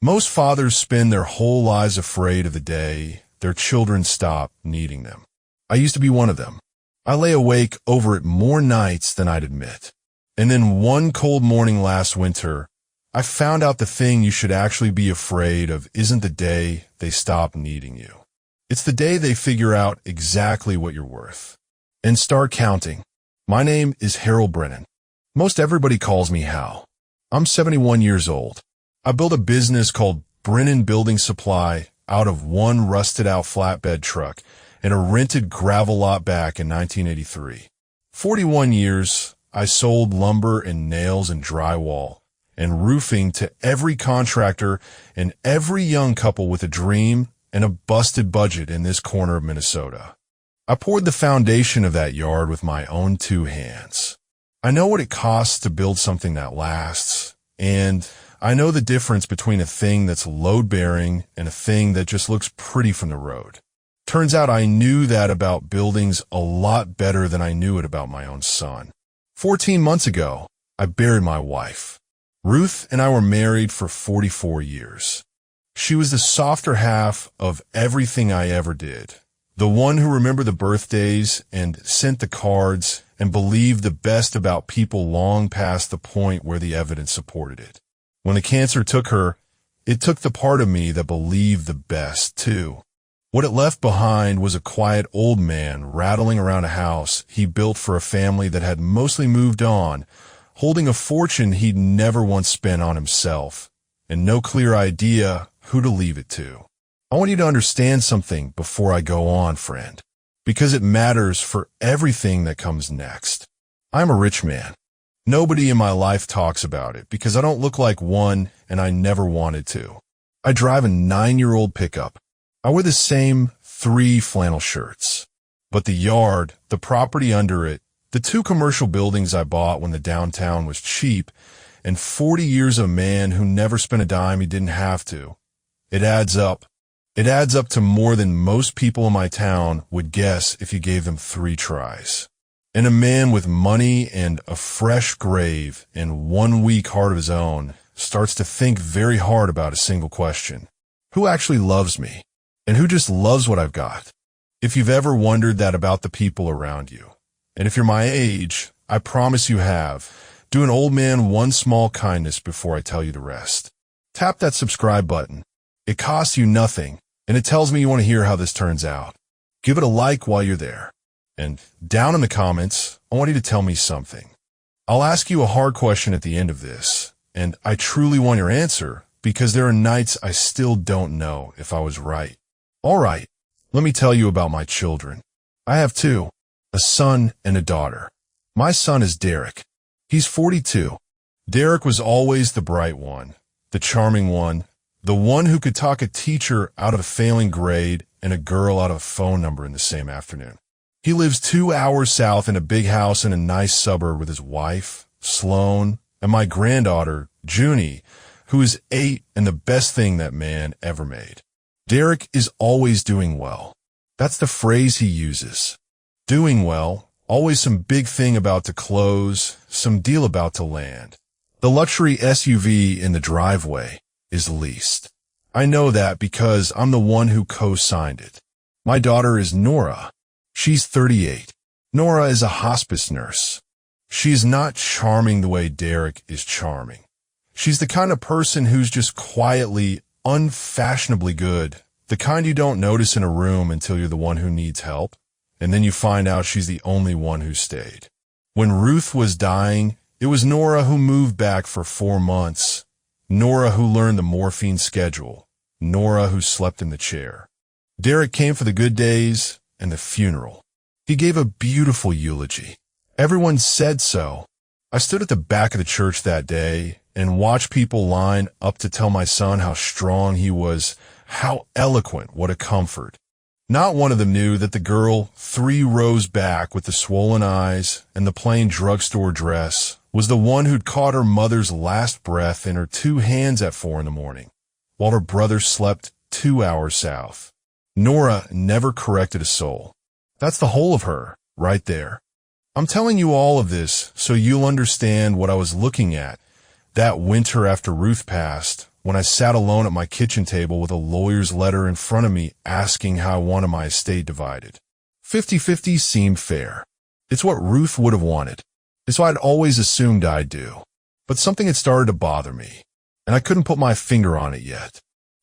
Most fathers spend their whole lives afraid of the day their children stop needing them. I used to be one of them. I lay awake over it more nights than I'd admit. And then one cold morning last winter, I found out the thing you should actually be afraid of isn't the day they stop needing you. It's the day they figure out exactly what you're worth. And start counting. My name is Harold Brennan. Most everybody calls me Hal. I'm 71 years old. I built a business called Brennan Building Supply out of one rusted-out flatbed truck and a rented gravel lot back in 1983. 41 years, I sold lumber and nails and drywall and roofing to every contractor and every young couple with a dream and a busted budget in this corner of Minnesota. I poured the foundation of that yard with my own two hands. I know what it costs to build something that lasts, and I know the difference between a thing that's load-bearing and a thing that just looks pretty from the road. Turns out I knew that about buildings a lot better than I knew it about my own son. 14 months ago, I buried my wife. Ruth and I were married for 44 years. She was the softer half of everything I ever did. The one who remembered the birthdays and sent the cards and believed the best about people long past the point where the evidence supported it. When the cancer took her, it took the part of me that believed the best, too. What it left behind was a quiet old man rattling around a house he built for a family that had mostly moved on, holding a fortune he'd never once spent on himself, and no clear idea who to leave it to. I want you to understand something before I go on, friend, because it matters for everything that comes next. I'm a rich man. Nobody in my life talks about it because I don't look like one and I never wanted to. I drive a 9-year-old pickup. I wear the same 3 flannel shirts. But the yard, the property under it, the 2 commercial buildings I bought when the downtown was cheap, and 40 years of a man who never spent a dime he didn't have to. It adds up. It adds up to more than most people in my town would guess if you gave them 3 tries. And a man with money and a fresh grave and 1 weak heart of his own starts to think very hard about a single question. Who actually loves me? And who just loves what I've got? If you've ever wondered that about the people around you, and if you're my age, I promise you have, do an old man one small kindness before I tell you the rest. Tap that subscribe button. It costs you nothing, and it tells me you want to hear how this turns out. Give it a like while you're there. And down in the comments, I want you to tell me something. I'll ask you a hard question at the end of this, and I truly want your answer because there are nights I still don't know if I was right. All right, let me tell you about my children. I have 2, a son and a daughter. My son is Derek. He's 42. Derek was always the bright one, the charming one, the one who could talk a teacher out of a failing grade and a girl out of a phone number in the same afternoon. He lives 2 hours south in a big house in a nice suburb with his wife, Sloan, and my granddaughter, Junie, who is 8 and the best thing that man ever made. Derek is always doing well. That's the phrase he uses. Doing well, always some big thing about to close, some deal about to land. The luxury SUV in the driveway is leased. I know that because I'm the one who co-signed it. My daughter is Nora. She's 38. Nora is a hospice nurse. She's not charming the way Derek is charming. She's the kind of person who's just quietly, unfashionably good, the kind you don't notice in a room until you're the one who needs help, and then you find out she's the only one who stayed. When Ruth was dying, it was Nora who moved back for 4 months, Nora who learned the morphine schedule, Nora who slept in the chair. Derek came for the good days and the funeral. He gave a beautiful eulogy. Everyone said so. I stood at the back of the church that day and watched people line up to tell my son how strong he was, how eloquent, what a comfort. Not one of them knew that the girl 3 rows back with the swollen eyes and the plain drugstore dress was the one who'd caught her mother's last breath in her 2 hands at 4 in the morning, while her brother slept 2 hours south. Nora never corrected a soul. That's the whole of her, right there. I'm telling you all of this so you'll understand what I was looking at that winter after Ruth passed when I sat alone at my kitchen table with a lawyer's letter in front of me asking how I wanted my estate divided. 50-50 seemed fair. It's what Ruth would have wanted. It's what I'd always assumed I'd do. But something had started to bother me, and I couldn't put my finger on it yet.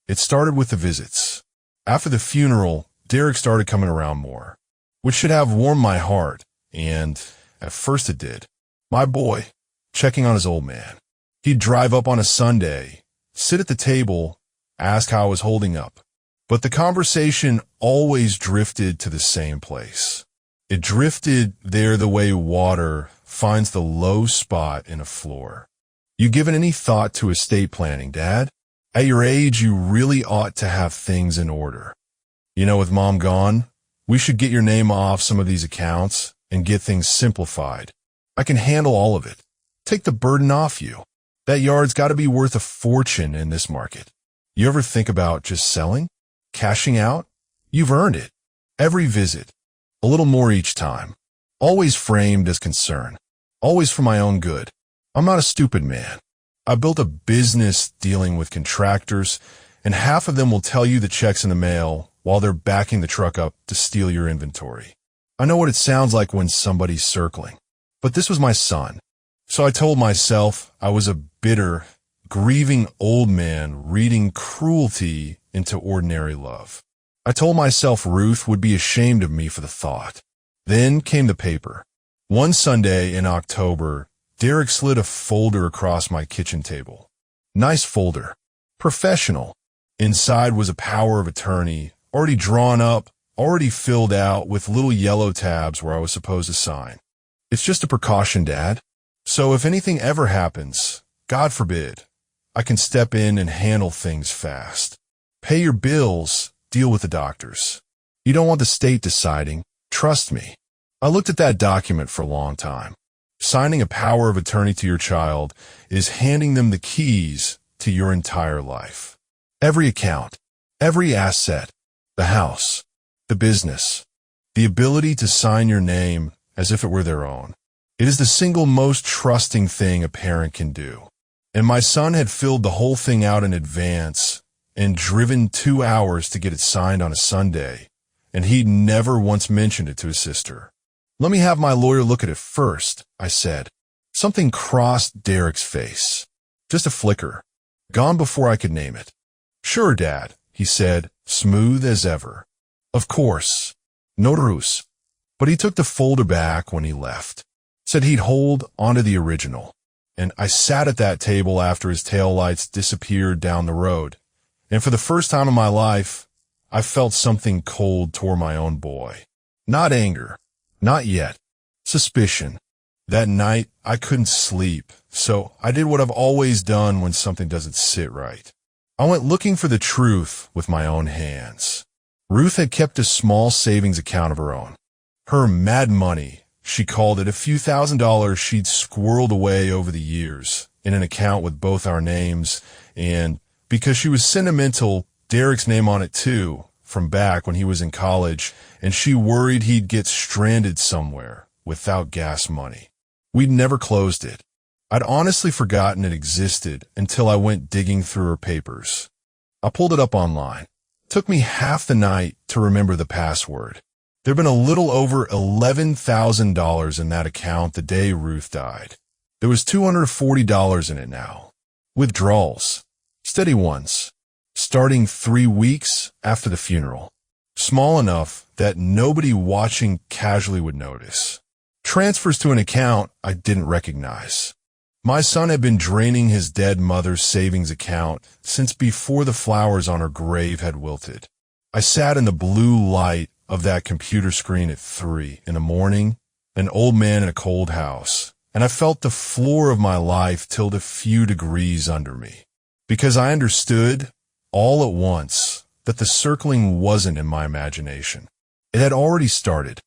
It started with the visits. After the funeral, Derek started coming around more, which should have warmed my heart, and at first it did. My boy, checking on his old man. He'd drive up on a Sunday, sit at the table, ask how I was holding up. But the conversation always drifted to the same place. It drifted there the way water finds the low spot in a floor. You given any thought to estate planning, Dad? At your age, you really ought to have things in order. You know, with Mom gone, we should get your name off some of these accounts and get things simplified. I can handle all of it. Take the burden off you. That yard's got to be worth a fortune in this market. You ever think about just selling? Cashing out? You've earned it. Every visit. A little more each time. Always framed as concern. Always for my own good. I'm not a stupid man. I built a business dealing with contractors, and half of them will tell you the check's in the mail while they're backing the truck up to steal your inventory. I know what it sounds like when somebody's circling. But this was my son. So I told myself I was a bitter, grieving old man reading cruelty into ordinary love. I told myself Ruth would be ashamed of me for the thought. Then came the paper. One Sunday in October, Derek slid a folder across my kitchen table. Nice folder. Professional. Inside was a power of attorney, already drawn up, already filled out with little yellow tabs where I was supposed to sign. It's just a precaution, Dad. So if anything ever happens, God forbid, I can step in and handle things fast. Pay your bills, deal with the doctors. You don't want the state deciding. Trust me. I looked at that document for a long time. Signing a power of attorney to your child is handing them the keys to your entire life. Every account, every asset, the house, the business, the ability to sign your name as if it were their own. It is the single most trusting thing a parent can do. And my son had filled the whole thing out in advance and driven 2 hours to get it signed on a Sunday, and he'd never once mentioned it to his sister. Let me have my lawyer look at it first, I said. Something crossed Derek's face. Just a flicker. Gone before I could name it. Sure, Dad, he said, smooth as ever. Of course. No ruse. But he took the folder back when he left. Said he'd hold onto the original. And I sat at that table after his taillights disappeared down the road. And for the first time in my life, I felt something cold toward my own boy. Not anger. Not yet. Suspicion. That night, I couldn't sleep, so I did what I've always done when something doesn't sit right. I went looking for the truth with my own hands. Ruth had kept a small savings account of her own. Her mad money, she called it, a few $1,000s she'd squirreled away over the years in an account with both our names, and because she was sentimental, Derek's name on it too, from back when he was in college, and she worried he'd get stranded somewhere without gas money. We'd never closed it. I'd honestly forgotten it existed until I went digging through her papers. I pulled it up online. It took me half the night to remember the password. There'd been a little over $11,000 in that account the day Ruth died. There was $240 in it now. Withdrawals. Steady ones. Starting 3 weeks after the funeral. Small enough that nobody watching casually would notice. Transfers to an account I didn't recognize. My son had been draining his dead mother's savings account since before the flowers on her grave had wilted. I sat in the blue light of that computer screen at 3 in the morning, an old man in a cold house, and I felt the floor of my life tilt a few degrees under me. Because I understood, all at once, that the circling wasn't in my imagination. It had already started.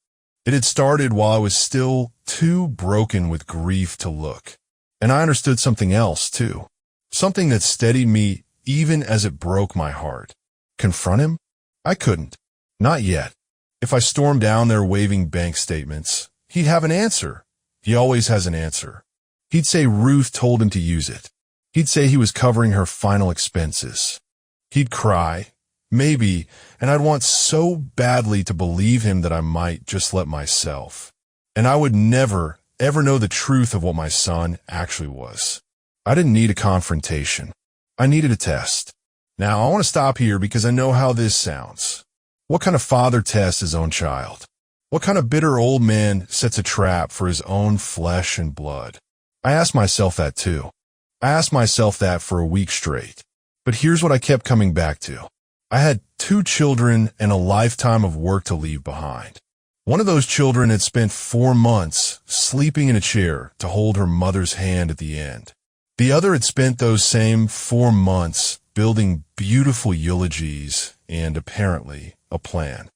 It had started while I was still too broken with grief to look. And I understood something else, too. Something that steadied me even as it broke my heart. Confront him? I couldn't. Not yet. If I stormed down there waving bank statements, he'd have an answer. He always has an answer. He'd say Ruth told him to use it. He'd say he was covering her final expenses. He'd cry, maybe, and I'd want so badly to believe him that I might just let myself. And I would never, ever know the truth of what my son actually was. I didn't need a confrontation. I needed a test. Now, I want to stop here because I know how this sounds. What kind of father tests his own child? What kind of bitter old man sets a trap for his own flesh and blood? I asked myself that too. I asked myself that for a week straight. But here's what I kept coming back to. I had 2 children and a lifetime of work to leave behind. One of those children had spent 4 months sleeping in a chair to hold her mother's hand at the end. The other had spent those same 4 months building beautiful eulogies and, apparently, a plan.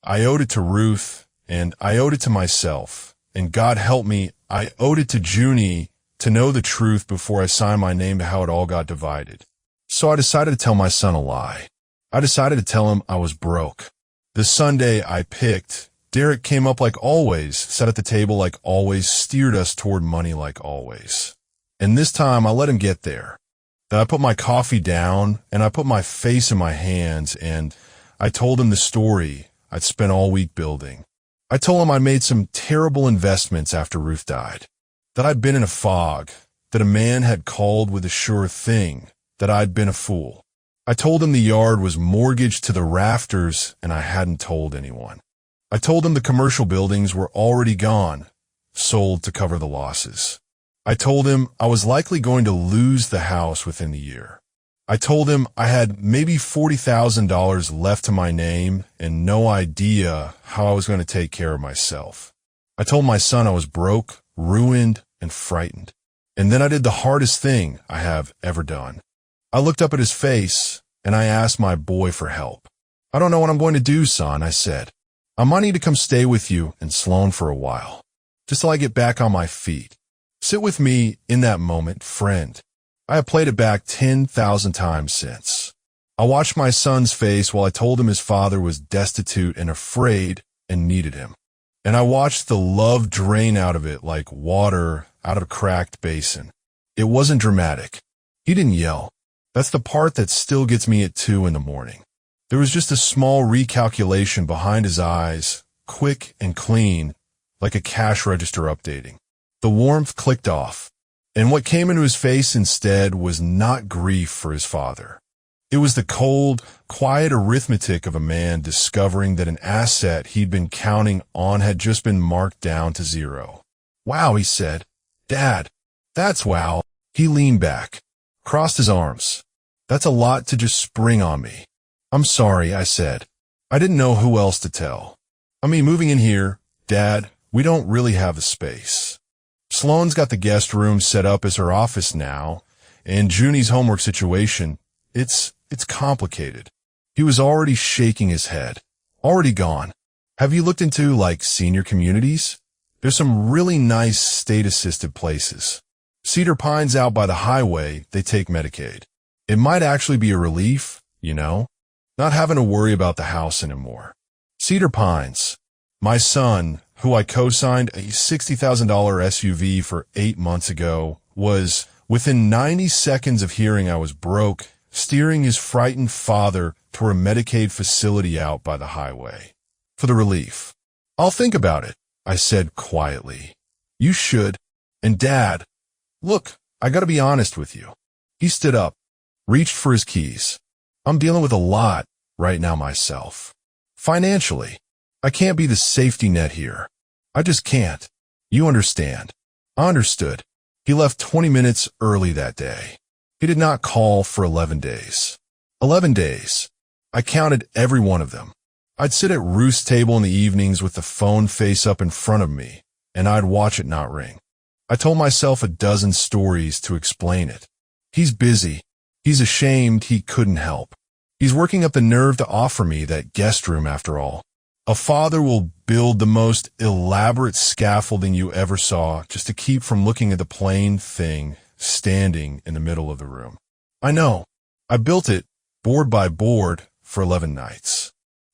I owed it to Ruth, and I owed it to myself. And God help me, I owed it to Junie to know the truth before I signed my name to how it all got divided. So I decided to tell my son a lie. I decided to tell him I was broke. The Sunday I picked, Derek came up like always, sat at the table like always, steered us toward money like always. And this time I let him get there. Then I put my coffee down and I put my face in my hands and I told him the story I'd spent all week building. I told him I'd made some terrible investments after Ruth died, that I'd been in a fog, that a man had called with a sure thing, that I'd been a fool. I told him the yard was mortgaged to the rafters and I hadn't told anyone. I told him the commercial buildings were already gone, sold to cover the losses. I told him I was likely going to lose the house within the year. I told him I had maybe $40,000 left to my name and no idea how I was going to take care of myself. I told my son I was broke, ruined, and frightened. And then I did the hardest thing I have ever done. I looked up at his face and I asked my boy for help. I don't know what I'm going to do, son, I said. I might need to come stay with you and Sloan for a while, just till I get back on my feet. Sit with me in that moment, friend. I have played it back 10,000 times since. I watched my son's face while I told him his father was destitute and afraid and needed him. And I watched the love drain out of it like water out of a cracked basin. It wasn't dramatic. He didn't yell. That's the part that still gets me at 2 in the morning. There was just a small recalculation behind his eyes, quick and clean, like a cash register updating. The warmth clicked off, and what came into his face instead was not grief for his father. It was the cold, quiet arithmetic of a man discovering that an asset he'd been counting on had just been marked down to 0. Wow, he said. Dad, that's wow. He leaned back, crossed his arms. That's a lot to just spring on me. I'm sorry, I said. I didn't know who else to tell. I mean, moving in here, Dad, we don't really have the space. Sloan's got the guest room set up as her office now, and Junie's homework situation, it's complicated. He was already shaking his head. Already gone. Have you looked into, senior communities? There's some really nice state-assisted places. Cedar Pines out by the highway, they take Medicaid. It might actually be a relief, not having to worry about the house anymore. Cedar Pines. My son, who I co-signed a $60,000 SUV for 8 months ago, was, within 90 seconds of hearing I was broke, steering his frightened father toward a Medicaid facility out by the highway. For the relief. I'll think about it, I said quietly. You should. And Dad, look, I gotta be honest with you. He stood up, reached for his keys. I'm dealing with a lot right now myself. Financially. I can't be the safety net here. I just can't. You understand. I understood. He left 20 minutes early that day. He did not call for 11 days. 11 days. I counted every one of them. I'd sit at Ruth's table in the evenings with the phone face up in front of me, and I'd watch it not ring. I told myself a dozen stories to explain it. He's busy. He's ashamed he couldn't help. He's working up the nerve to offer me that guest room after all. A father will build the most elaborate scaffolding you ever saw just to keep from looking at the plain thing standing in the middle of the room. I know. I built it, board by board, for 11 nights.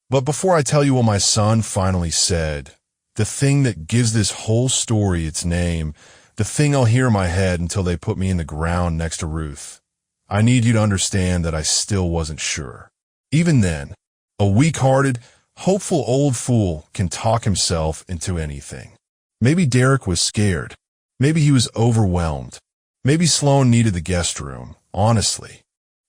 But before I tell you what my son finally said, the thing that gives this whole story its name, the thing I'll hear in my head until they put me in the ground next to Ruth. I need you to understand that I still wasn't sure. Even then, a weak-hearted, hopeful old fool can talk himself into anything. Maybe Derek was scared. Maybe he was overwhelmed. Maybe Sloan needed the guest room. Honestly,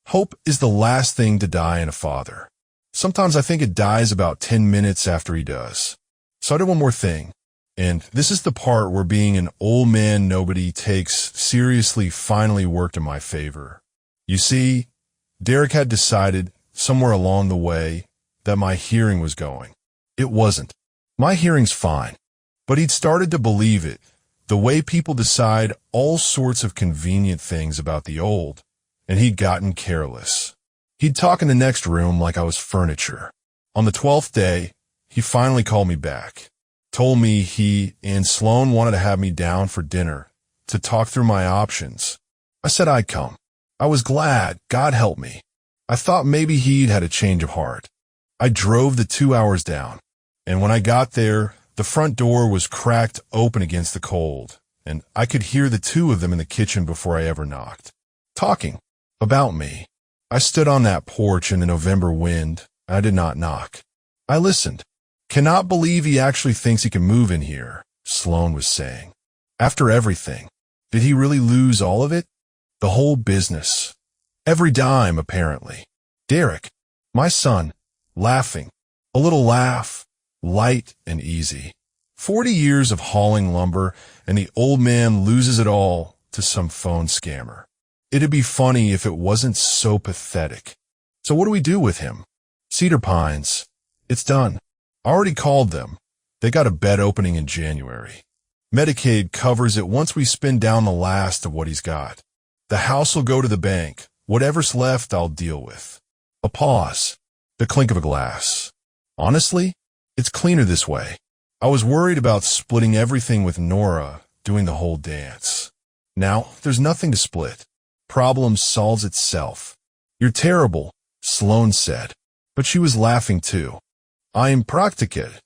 hope is the last thing to die in a father. Sometimes I think it dies about 10 minutes after he does. So I did one more thing. And this is the part where being an old man nobody takes seriously finally worked in my favor. You see, Derek had decided somewhere along the way that my hearing was going. It wasn't. My hearing's fine. But he'd started to believe it, the way people decide all sorts of convenient things about the old, and he'd gotten careless. He'd talk in the next room like I was furniture. On the 12th day, he finally called me back. Told me he and Sloan wanted to have me down for dinner to talk through my options. I said I'd come. I was glad, God help me. I thought maybe he'd had a change of heart. I drove the 2 hours down, and when I got there, the front door was cracked open against the cold, and I could hear the two of them in the kitchen before I ever knocked. Talking about me. I stood on that porch in the November wind. I did not knock. I listened. Cannot believe he actually thinks he can move in here, Sloan was saying. After everything, did he really lose all of it? The whole business. Every dime, apparently. Derek, my son, laughing. A little laugh, light and easy. 40 years of hauling lumber, and the old man loses it all to some phone scammer. It'd be funny if it wasn't so pathetic. So what do we do with him? Cedar Pines. It's done. I already called them. They got a bed opening in January. Medicaid covers it once we spin down the last of what he's got. The house will go to the bank. Whatever's left, I'll deal with. A pause. The clink of a glass. Honestly, it's cleaner this way. I was worried about splitting everything with Nora, doing the whole dance. Now, there's nothing to split. Problem solves itself. You're terrible, Sloan said. But she was laughing too. I'm practiced.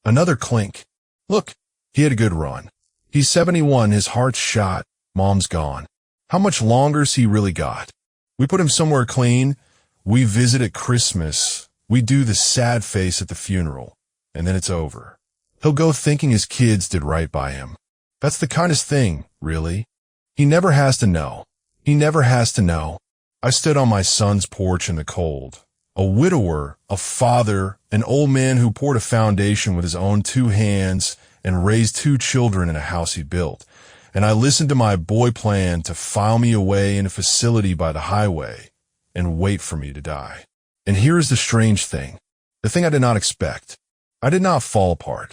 Another clink. Look, he had a good run. He's 71, his heart's shot, mom's gone. How much longer's he really got? We put him somewhere clean. We visit at Christmas. We do the sad face at the funeral. And then it's over. He'll go thinking his kids did right by him. That's the kindest thing, really. He never has to know. He never has to know. I stood on my son's porch in the cold. A widower, a father, an old man who poured a foundation with his own 2 hands and raised 2 children in a house he built. And I listened to my boy plan to file me away in a facility by the highway and wait for me to die. And here is the strange thing, the thing I did not expect. I did not fall apart.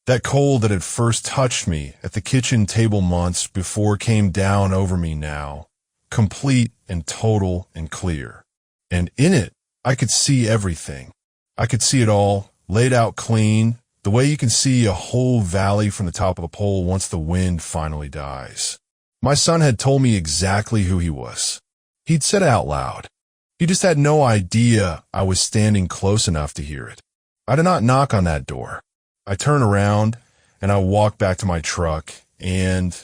That cold that had first touched me at the kitchen table months before came down over me now, complete and total and clear. And in it, I could see everything. I could see it all, laid out clean, the way you can see a whole valley from the top of a pole once the wind finally dies. My son had told me exactly who he was. He'd said it out loud. He just had no idea I was standing close enough to hear it. I did not knock on that door. I turned around, and I walked back to my truck, and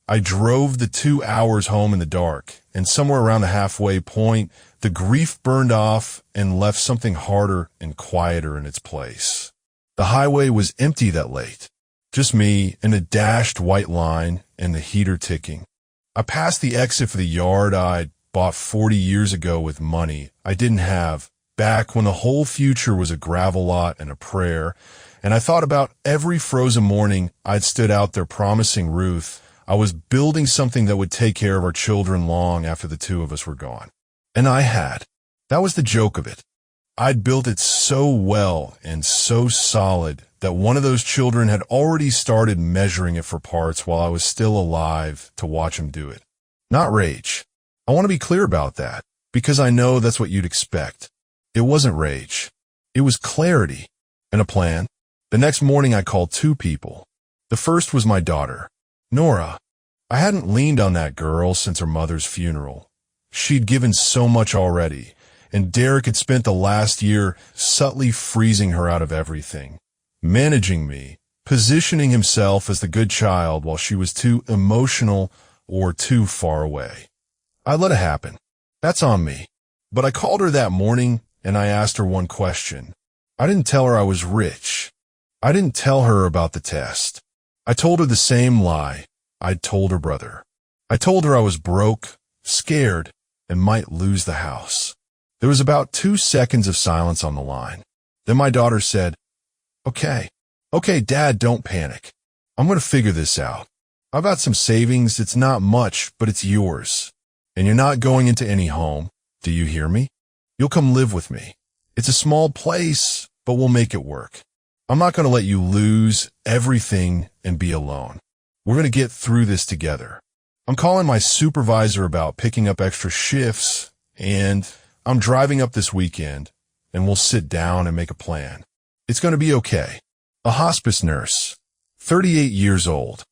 I drove the 2 hours home in the dark, and somewhere around the halfway point, the grief burned off and left something harder and quieter in its place. The highway was empty that late. Just me and a dashed white line and the heater ticking. I passed the exit for the yard I'd bought 40 years ago with money I didn't have, back when the whole future was a gravel lot and a prayer, and I thought about every frozen morning I'd stood out there promising Ruth I was building something that would take care of our children long after the 2 of us were gone. And I had. That was the joke of it. I'd built it so well and so solid that one of those children had already started measuring it for parts while I was still alive to watch him do it. Not rage. I want to be clear about that, because I know that's what you'd expect. It wasn't rage. It was clarity and a plan. The next morning I called 2 people. The first was my daughter, Nora. I hadn't leaned on that girl since her mother's funeral. She'd given so much already, and Derek had spent the last year subtly freezing her out of everything, managing me, positioning himself as the good child while she was too emotional or too far away. I let it happen. That's on me. But I called her that morning and I asked her one question. I didn't tell her I was rich. I didn't tell her about the test. I told her the same lie I'd told her brother. I told her I was broke, scared, and might lose the house. There was about 2 seconds of silence on the line. Then my daughter said, Okay, Dad, don't panic. I'm going to figure this out. I've got some savings. It's not much, but it's yours. And you're not going into any home. Do you hear me? You'll come live with me. It's a small place, but we'll make it work. I'm not going to let you lose everything and be alone. We're going to get through this together. I'm calling my supervisor about picking up extra shifts, and I'm driving up this weekend, and we'll sit down and make a plan. It's going to be okay. A hospice nurse, 38 years old,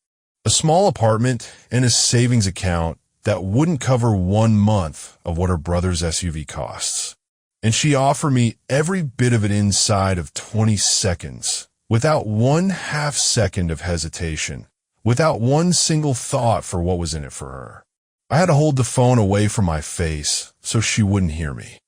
a small apartment, and a savings account that wouldn't cover 1 month of what her brother's SUV costs. And she offered me every bit of it inside of 20 seconds, without 1/2 second of hesitation, without one single thought for what was in it for her. I had to hold the phone away from my face so she wouldn't hear me.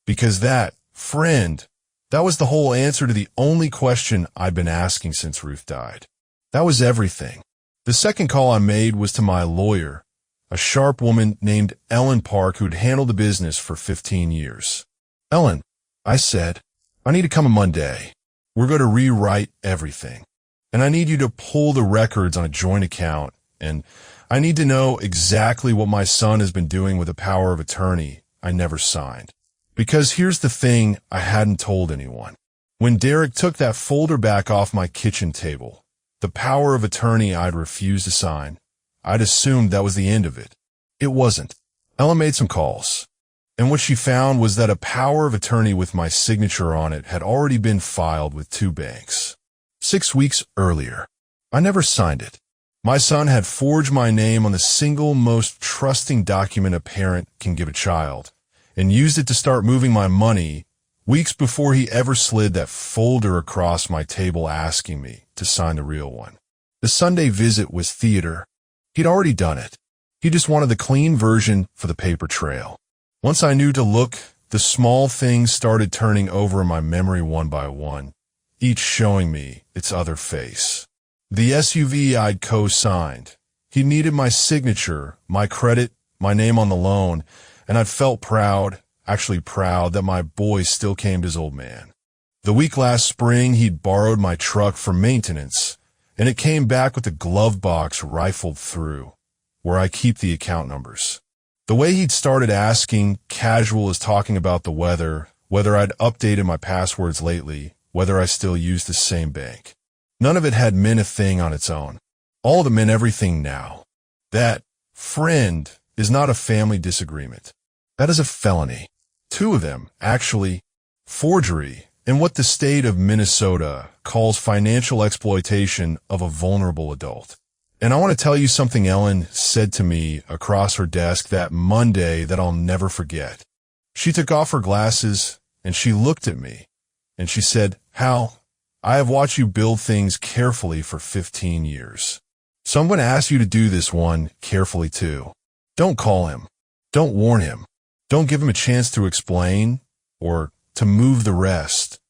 Because that was the whole answer to the only question I'd been asking since Ruth died. That was everything. The second call I made was to my lawyer, a sharp woman named Ellen Park who'd handled the business for 15 years. Ellen, I said, I need to come on Monday. We're going to rewrite everything. And I need you to pull the records on a joint account, and I need to know exactly what my son has been doing with a power of attorney I never signed. Because here's the thing I hadn't told anyone. When Derek took that folder back off my kitchen table, the power of attorney I'd refused to sign, I'd assumed that was the end of it. It wasn't. Ellen made some calls, and what she found was that a power of attorney with my signature on it had already been filed with 2 banks. 6 weeks earlier. I never signed it. My son had forged my name on the single most trusting document a parent can give a child, and used it to start moving my money weeks before he ever slid that folder across my table asking me to sign the real one. The Sunday visit was theater. He'd already done it. He just wanted the clean version for the paper trail. Once I knew to look, the small things started turning over in my memory one by one, each showing me its other face. The SUV I'd co-signed. He needed my signature, my credit, my name on the loan, and I felt proud, actually proud, that my boy still came to his old man. The week last spring, he'd borrowed my truck for maintenance, and it came back with a glove box rifled through, where I keep the account numbers. The way he'd started asking, casual as talking about the weather, whether I'd updated my passwords lately, whether I still used the same bank. None of it had meant a thing on its own. All of it meant everything now. That friend is not a family disagreement. That is a felony. 2 of them, actually, forgery, and what the state of Minnesota calls financial exploitation of a vulnerable adult. And I want to tell you something Ellen said to me across her desk that Monday that I'll never forget. She took off her glasses and she looked at me and she said, Hal, I have watched you build things carefully for 15 years. So I'm going to ask you to do this one carefully too. Don't call him. Don't warn him. Don't give him a chance to explain or to move the rest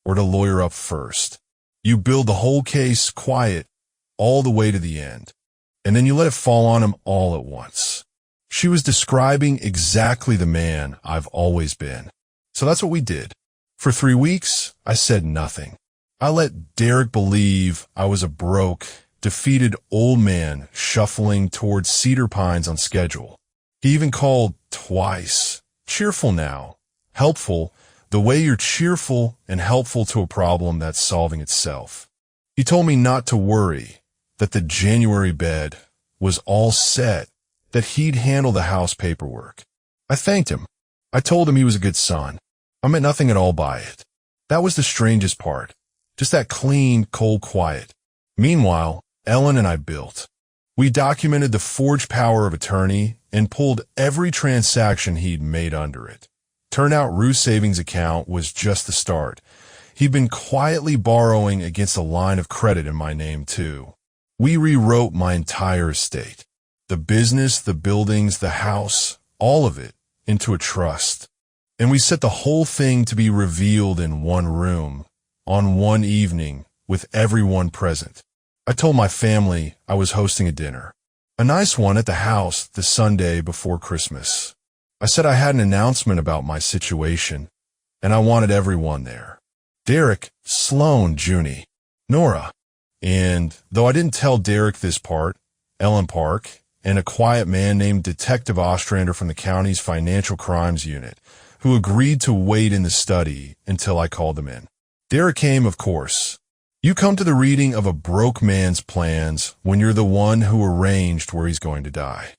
or to lawyer up first. You build the whole case quiet all the way to the end, and then you let it fall on him all at once. She was describing exactly the man I've always been. So that's what we did. For 3 weeks, I said nothing. I let Derek believe I was a broke, defeated old man shuffling towards Cedar Pines on schedule. He even called twice. Cheerful now. Helpful, the way you're cheerful and helpful to a problem that's solving itself. He told me not to worry, that the January bed was all set, that he'd handle the house paperwork. I thanked him. I told him he was a good son. I meant nothing at all by it. That was the strangest part. Just that clean, cold quiet. Meanwhile, Ellen and I built. We documented the forged power of attorney and pulled every transaction he'd made under it. Turned out Ruth's savings account was just the start. He'd been quietly borrowing against a line of credit in my name, too. We rewrote my entire estate. The business, the buildings, the house, all of it, into a trust. And we set the whole thing to be revealed in one room, on one evening, with everyone present. I told my family I was hosting a dinner. A nice one at the house the Sunday before Christmas. I said I had an announcement about my situation, and I wanted everyone there. Derek, Sloan, Junie, Nora. And though I didn't tell Derek this part, Ellen Park, and a quiet man named Detective Ostrander from the county's Financial Crimes Unit, who agreed to wait in the study until I called them in. Derek came, of course. You come to the reading of a broke man's plans when you're the one who arranged where he's going to die.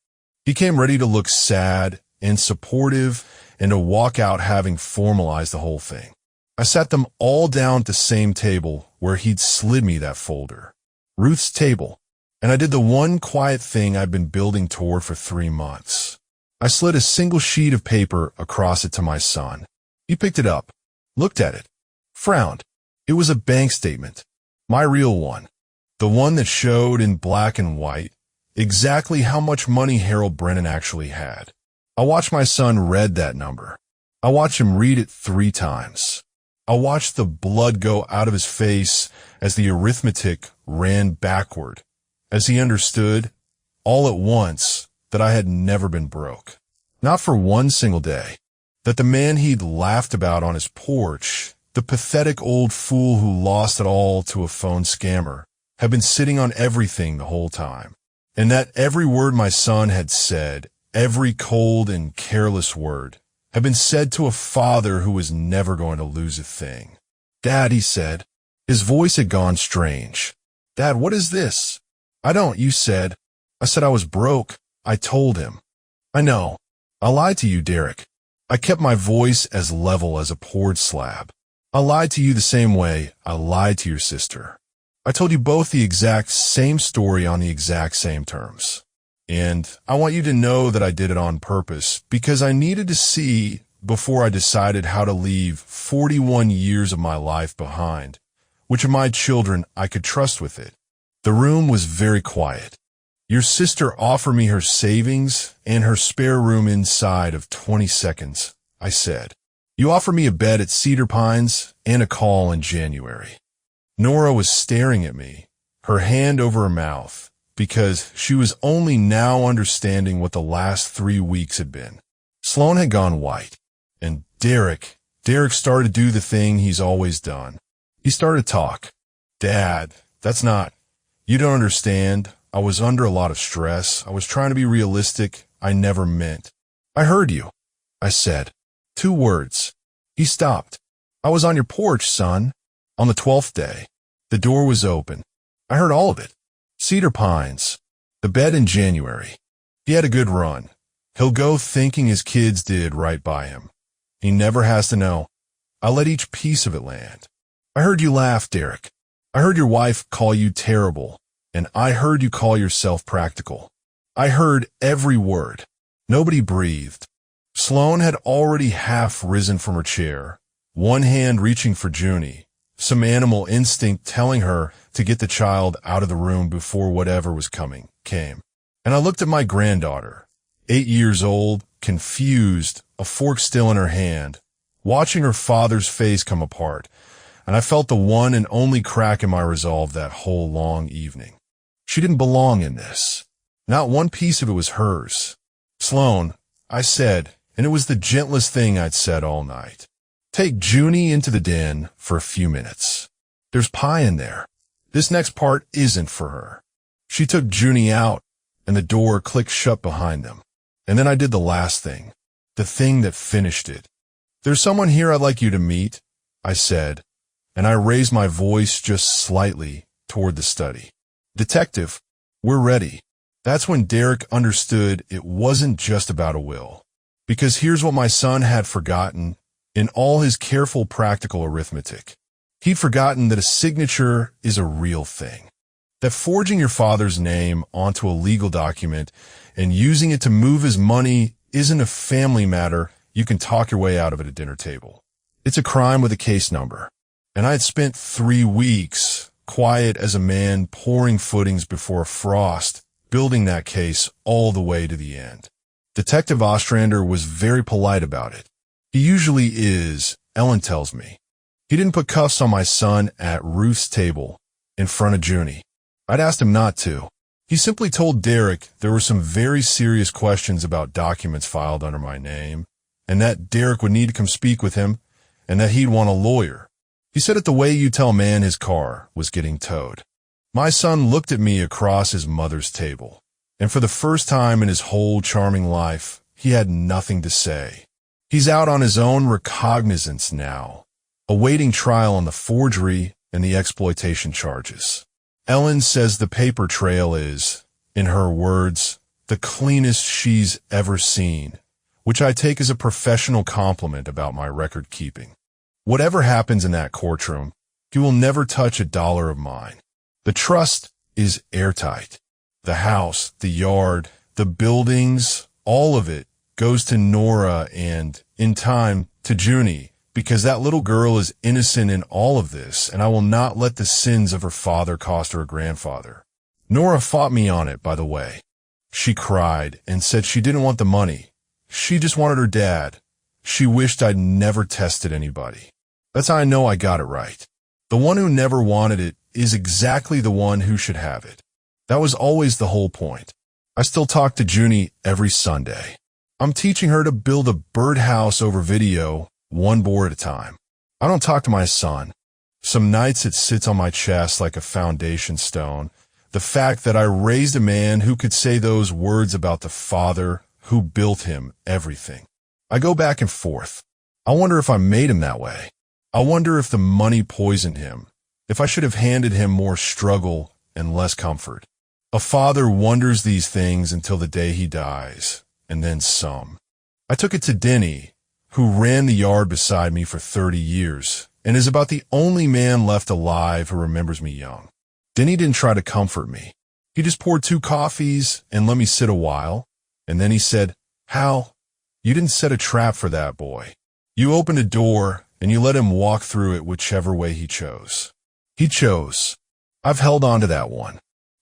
He came ready to look sad and supportive and to walk out having formalized the whole thing. I sat them all down at the same table where he'd slid me that folder. Ruth's table. And I did the one quiet thing I'd been building toward for 3 months. I slid a single sheet of paper across it to my son. He picked it up, looked at it, frowned. It was a bank statement. My real one. The one that showed in black and white exactly how much money Harold Brennan actually had. I watched my son read that number. I watched him read it 3 times. I watched the blood go out of his face as the arithmetic ran backward, as he understood, all at once, that I had never been broke. Not for one single day. That the man he'd laughed about on his porch, the pathetic old fool who lost it all to a phone scammer, had been sitting on everything the whole time. And that every word my son had said, every cold and careless word, had been said to a father who was never going to lose a thing. "Dad," he said. His voice had gone strange. "Dad, what is this?" "I don't," you said. I said I was broke. I told him. "I know. I lied to you, Derek." I kept my voice as level as a poured slab. "I lied to you the same way I lied to your sister. I told you both the exact same story on the exact same terms. And I want you to know that I did it on purpose because I needed to see before I decided how to leave 41 years of my life behind, which of my children I could trust with it." The room was very quiet. "Your sister offered me her savings and her spare room inside of 20 seconds, I said. "You offered me a bed at Cedar Pines and a call in January." Nora was staring at me, her hand over her mouth, because she was only now understanding what the last 3 weeks had been. Sloan had gone white, and Derek started to do the thing he's always done. He started to talk. "Dad, that's not... You don't understand. I was under a lot of stress. I was trying to be realistic. I never meant." "I heard you," I said. 2 words. He stopped. "I was on your porch, son." On the 12th day. The door was open. I heard all of it. Cedar Pines. The bed in January. He had a good run. He'll go thinking his kids did right by him. He never has to know. I let each piece of it land. I heard you laugh, Derek. I heard your wife call you terrible, and I heard you call yourself practical. I heard every word. Nobody breathed. Sloan had already half risen from her chair, one hand reaching for Junie, some animal instinct telling her to get the child out of the room before whatever was coming came. And I looked at my granddaughter, 8 years old, confused, a fork still in her hand, watching her father's face come apart, and I felt the one and only crack in my resolve that whole long evening. She didn't belong in this. Not one piece of it was hers. "Sloan," I said, and it was the gentlest thing I'd said all night. "Take Junie into the den for a few minutes. There's pie in there. This next part isn't for her." She took Junie out, and the door clicked shut behind them. And then I did the last thing, the thing that finished it. "There's someone here I'd like you to meet," I said, and I raised my voice just slightly toward the study. "Detective, we're ready." That's when Derek understood it wasn't just about a will. Because here's what my son had forgotten in all his careful practical arithmetic. He'd forgotten that a signature is a real thing. That forging your father's name onto a legal document and using it to move his money isn't a family matter you can talk your way out of at a dinner table. It's a crime with a case number. and I had spent 3 weeks, quiet as a man pouring footings before a frost, building that case all the way to the end. Detective Ostrander was very polite about it. He usually is, Ellen tells me. He didn't put cuffs on my son at Ruth's table, in front of Junie. I'd asked him not to. He simply told Derek there were some very serious questions about documents filed under my name, and that Derek would need to come speak with him, and that he'd want a lawyer. He said it the way you tell a man his car was getting towed. My son looked at me across his mother's table, and for the first time in his whole charming life, he had nothing to say. He's out on his own recognizance now, awaiting trial on the forgery and the exploitation charges. Ellen says the paper trail is, in her words, the cleanest she's ever seen, which I take as a professional compliment about my record keeping. Whatever happens in that courtroom, he will never touch $1 of mine. The trust is airtight. The house, the yard, the buildings, all of it goes to Nora and, in time, to Junie, because that little girl is innocent in all of this, and I will not let the sins of her father cost her a grandfather. Nora fought me on it, by the way. She cried and said she didn't want the money. She just wanted her dad. She wished I'd never tested anybody. That's how I know I got it right. The one who never wanted it is exactly the one who should have it. That was always the whole point. I still talk to Junie every Sunday. I'm teaching her to build a birdhouse over video, one board at a time. I don't talk to my son. Some nights it sits on my chest like a foundation stone, the fact that I raised a man who could say those words about the father who built him everything. I go back and forth. I wonder if I made him that way. I wonder if the money poisoned him, if I should have handed him more struggle and less comfort. A father wonders these things until the day he dies, and then some. I took it to Denny, who ran the yard beside me for 30 years, and is about the only man left alive who remembers me young. Denny didn't try to comfort me. He just poured 2 coffees and let me sit a while, and then he said, "Hal, you didn't set a trap for that boy. You opened a door, and you let him walk through it whichever way he chose." He chose. I've held on to that one.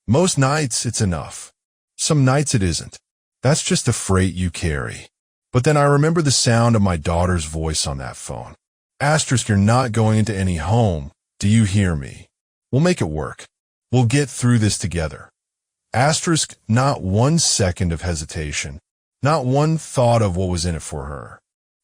Most nights it's enough. Some nights it isn't. That's just the freight you carry. But then I remember the sound of my daughter's voice on that phone. "Asterisk, you're not going into any home. Do you hear me? We'll make it work. We'll get through this together." Asterisk, not 1 second of hesitation. Not one thought of what was in it for her.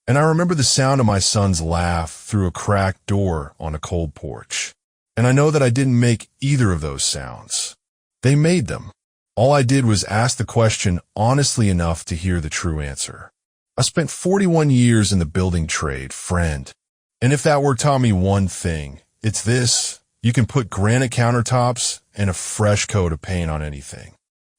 And I remember the sound of my son's laugh through a cracked door on a cold porch. And I know that I didn't make either of those sounds. They made them. All I did was ask the question honestly enough to hear the true answer. I spent 41 years in the building trade, friend. And if that were taught me one thing, it's this: you can put granite countertops and a fresh coat of paint on anything.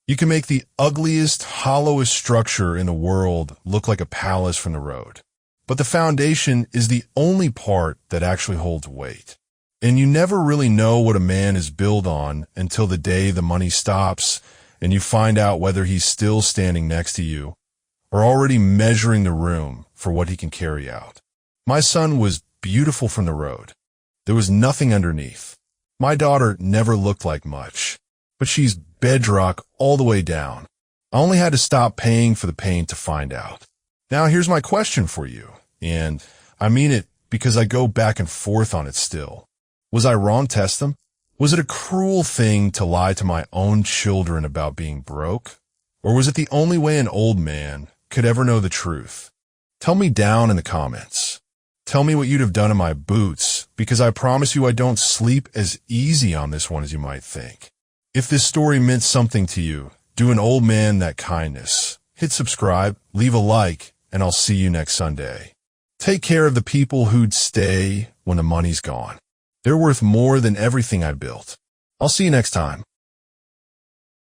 You can make the ugliest, hollowest structure in the world look like a palace from the road. But the foundation is the only part that actually holds weight. And you never really know what a man is built on until the day the money stops and you find out whether he's still standing next to you or already measuring the room for what he can carry out. My son was beautiful from the road. There was nothing underneath. My daughter never looked like much, but she's bedrock all the way down. I only had to stop paying for the paint to find out. Now here's my question for you, and I mean it because I go back and forth on it still. Was I wrong, test them? Was it a cruel thing to lie to my own children about being broke? Or was it the only way an old man could ever know the truth? Tell me down in the comments. Tell me what you'd have done in my boots, because I promise you I don't sleep as easy on this one as you might think. If this story meant something to you, do an old man that kindness. Hit subscribe, leave a like, and I'll see you next Sunday. Take care of the people who'd stay when the money's gone. They're worth more than everything I built. I'll see you next time.